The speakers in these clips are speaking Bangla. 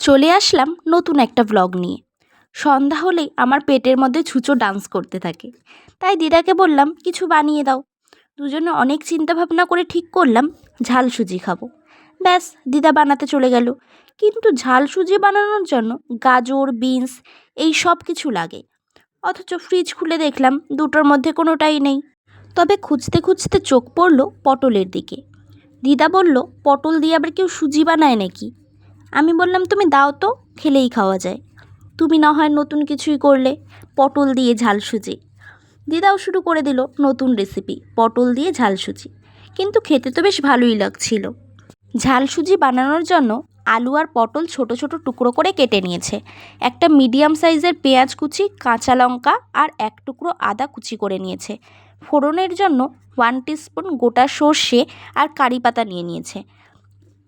চলে আসলাম নতুন একটা ব্লগ নিয়ে। সন্ধ্যা হলেই আমার পেটের মধ্যে ছুঁচো ডান্স করতে থাকে, তাই দিদাকে বললাম কিছু বানিয়ে দাও। দুজনে অনেক চিন্তা ভাবনা করে ঠিক করলাম ঝাল সুজি খাবো। ব্যাস, দিদা বানাতে চলে গেল। কিন্তু ঝাল সুজি বানানোর জন্য গাজর, বিনস এই সব কিছু লাগে, অথচ ফ্রিজ খুলে দেখলাম দুটোর মধ্যে কোনোটাই নেই। তবে খুঁজতে খুঁজতে চোখ পড়ল পটলের দিকে। দিদা বলল, পটল দিয়ে আবার কেউ সুজি বানায় নাকি? আমি বললাম, তুমি দাও তো, খেলেই খাওয়া যায়। তুমি না হয় নতুন কিছুই করলে, পটল দিয়ে ঝাল সুজি। দিদাও শুরু করে দিল নতুন রেসিপি, পটল দিয়ে ঝাল সুজি। কিন্তু খেতে তো বেশ ভালোই লাগছিল। ঝাল সুজি বানানোর জন্য আলু আর পটল ছোট ছোট টুকরো করে কেটে নিয়েছে। একটা মিডিয়াম সাইজের পেঁয়াজ কুচি, কাঁচা লঙ্কা আর এক টুকরো আদা কুচি করে নিয়েছে। ফোড়নের জন্য 1 টিস্পুন গোটা সর্ষে আর কারি পাতা নিয়ে নিয়েছে।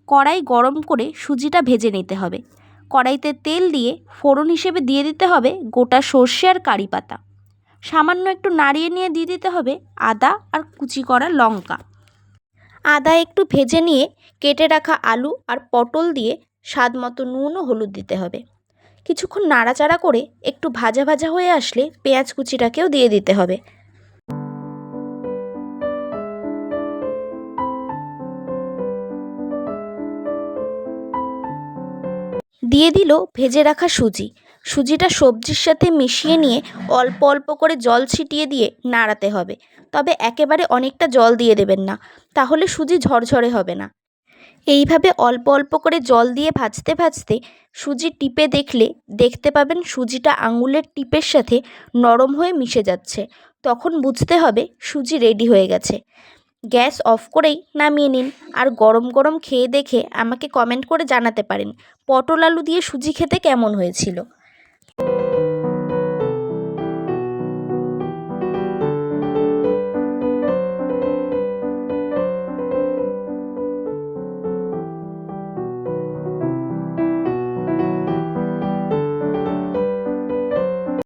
কড়াই গরম করে সুজিটা ভেজে নিতে হবে। কড়াইতে তেল দিয়ে ফোড়ন হিসেবে দিয়ে দিতে হবে গোটা সর্ষে আর কারি পাতা। সামান্য একটু নাড়িয়ে নিয়ে দিয়ে দিতে হবে আদা আর কুচি করা লঙ্কা। আদা একটু ভেজে নিয়ে কেটে রাখা আলু আর পটল দিয়ে স্বাদ মতো নুন ও হলুদ দিতে হবে। কিছুক্ষণ নাড়াচাড়া করে একটু ভাজা ভাজা হয়ে আসলে পেঁয়াজ কুচিটাকেও দিয়ে দিতে হবে। দিয়ে দিল ভেজে রাখা সুজি। সুজিটা সবজির সাথে মিশিয়ে নিয়ে অল্প অল্প করে জল ছিটিয়ে দিয়ে নাড়াতে হবে। তবে একেবারে অনেকটা জল দিয়ে দেবেন না, তাহলে সুজি ঝরঝরে হবে না। এইভাবে অল্প অল্প করে জল দিয়ে ভাজতে ভাজতে সুজি টিপে দেখতে পাবেন সুজিটা আঙুলের টিপের সাথে নরম হয়ে মিশে যাচ্ছে। তখন বুঝতে হবে সুজি রেডি হয়ে গেছে। গ্যাস অফ করেই নামিয়ে নিন। আর গরম গরম খেয়ে দেখে আমাকে কমেন্ট করে জানাতে পারেন পটল আলু দিয়ে সুজি খেতে কেমন হয়েছিল।